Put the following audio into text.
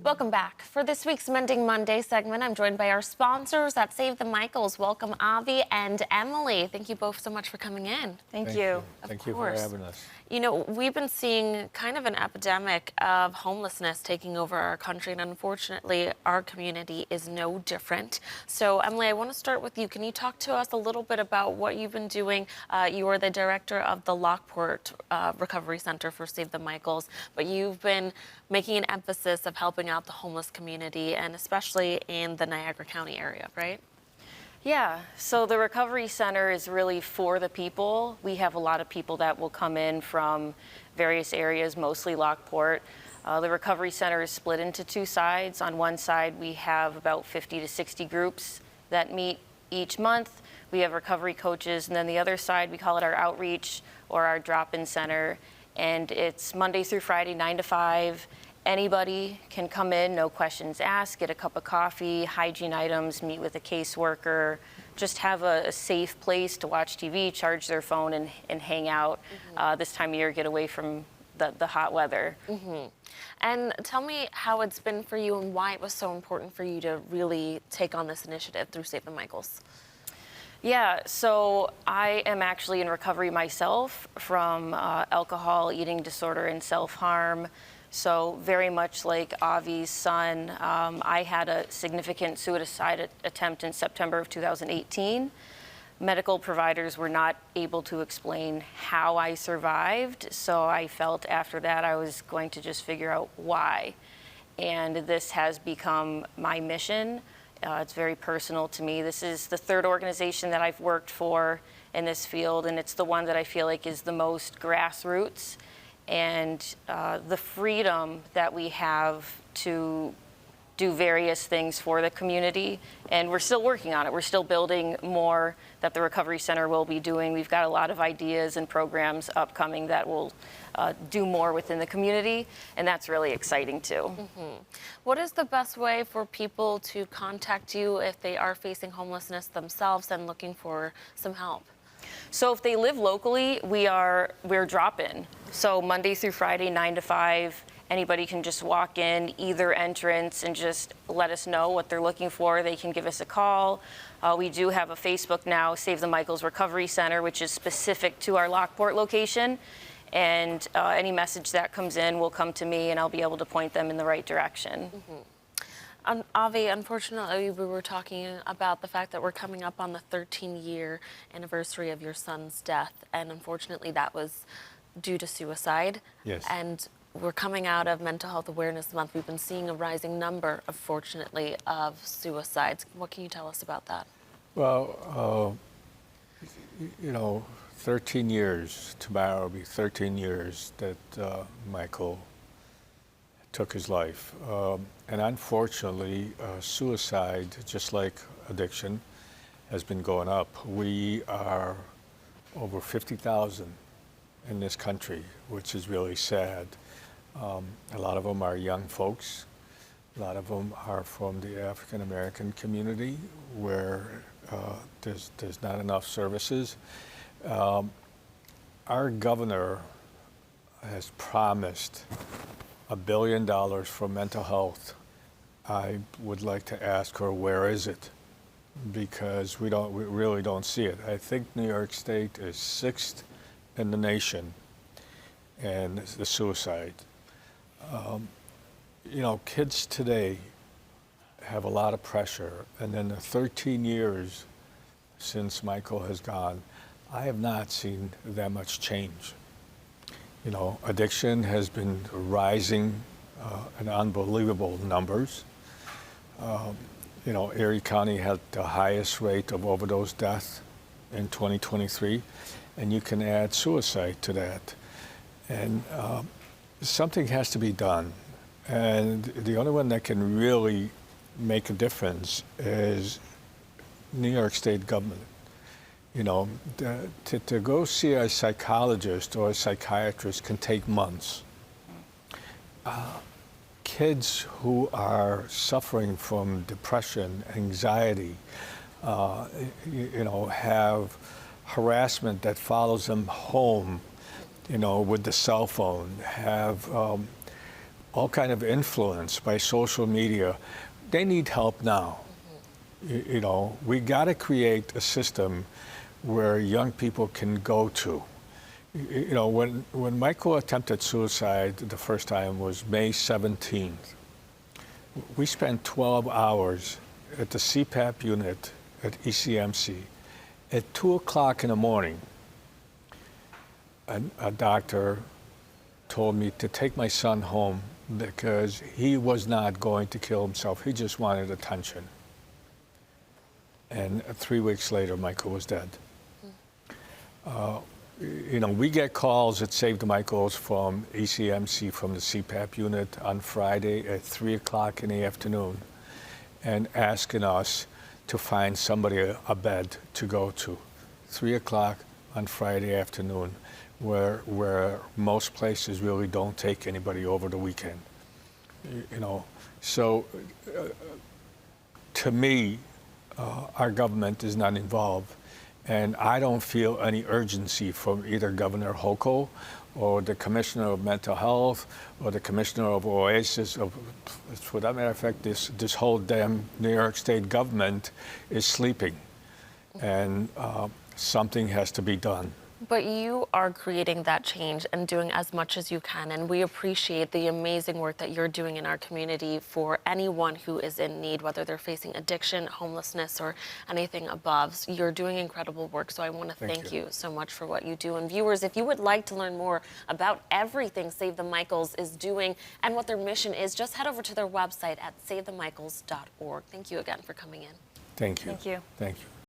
Welcome back. For this week's Mending Monday segment, I'm joined by our sponsors at Save the Michaels. Welcome, Avi and Emily. Thank you both so much for coming in. Thank you. Thank you for having us. You know, we've been seeing kind of an epidemic of homelessness taking over our country, and unfortunately, our community is no different. So, Emily, I want to start with you. Can you talk to us a little bit about what you've been doing? You are the director of the Lockport Recovery Center for Save the Michaels, but you've been making an emphasis of helping out the homeless community, and especially in the Niagara County area, right? Yeah, so the Recovery Center is really for the people. We have a lot of people that will come in from various areas, mostly Lockport. The Recovery Center is split into two sides. On one side, we have about 50 to 60 groups that meet each month. We have recovery coaches, and then the other side, we call it our outreach or our drop-in center. And it's Monday through Friday, 9 to 5. Anybody can come in, no questions asked, get a cup of coffee, hygiene items, meet with a caseworker, just have a safe place to watch TV, charge their phone, and hang out. This time of year, get away from the hot weather. And tell me how it's been for you and why it was so important for you to really take on this initiative through Save the Michaels. Yeah, so I am actually in recovery myself from alcohol, eating disorder, and self-harm. So very much like Avi's son, I had a significant suicide attempt in September of 2018. Medical providers were not able to explain how I survived, so I felt after that I was going to just figure out why. And this has become my mission. It's very personal to me. This is the third organization that I've worked for in this field, and it's the one that I feel like is the most grassroots. And the freedom that we have to do various things for the community, and we're still working on it. We're still building more that the Recovery Center will be doing. We've got a lot of ideas and programs upcoming that will do more within the community, and that's really exciting too. What is the best way for people to contact you if they are facing homelessness themselves and looking for some help? So if they live locally, we're drop-in. So Monday through Friday, 9 to 5, anybody can just walk in either entrance and just let us know what they're looking for. They can give us a call. We do have a Facebook now, Save the Michaels Recovery Center, which is specific to our Lockport location. And any message that comes in will come to me, and I'll be able to point them in the right direction. Avi, unfortunately, we were talking about the fact that we're coming up on the 13-year anniversary of your son's death, and unfortunately that was due to suicide. Yes. And we're coming out of Mental Health Awareness Month. We've been seeing a rising number, unfortunately, of suicides. What can you tell us about that? Well, 13 years, tomorrow will be 13 years that Michael took his life. And unfortunately, suicide, just like addiction, has been going up. We are over 50,000 in this country, which is really sad. A lot of them are young folks. A lot of them are from the African American community where there's not enough services. Our governor has promised $1 billion for mental health. I would like to ask her, where is it? Because we really don't see it. I think New York State is 6th in the nation in the suicide. Kids today have a lot of pressure, and in the 13 years since Michael has gone, I have not seen that much change. Addiction has been rising in unbelievable numbers. Erie County had the highest rate of overdose death in 2023, and you can add suicide to that. And something has to be done. And the only one that can really make a difference is New York State government. To go see a psychologist or a psychiatrist can take months. Kids who are suffering from depression, anxiety, have harassment that follows them home, with the cell phone, have all kind of influence by social media. They need help now. You know, we got to create a system where young people can go to. You know, when Michael attempted suicide the first time was May 17th, we spent 12 hours at the CPAP unit at ECMC. At 2 o'clock in the morning, a doctor told me to take my son home because he was not going to kill himself. He just wanted attention. And 3 weeks later, Michael was dead. You know, we get calls at Save the Michaels from ECMC, from the CPAP unit on Friday at 3 o'clock in the afternoon and asking us to find somebody a bed to go to. 3 o'clock on Friday afternoon, where most places really don't take anybody over the weekend. You know, so to me, our government is not involved. And I don't feel any urgency from either Governor Hochul or the Commissioner of Mental Health or the Commissioner of Oasis. For that matter of fact, this whole damn New York State government is sleeping. And something has to be done. But you are creating that change and doing as much as you can, and we appreciate the amazing work that you're doing in our community for anyone who is in need, whether they're facing addiction, homelessness, or anything above. So you're doing incredible work, so I want to thank you so much for what you do. And viewers, if you would like to learn more about everything Save the Michaels is doing and what their mission is, just head over to their website at savethemichaels.org. Thank you again for coming in. Thank you. Thank you. Thank you.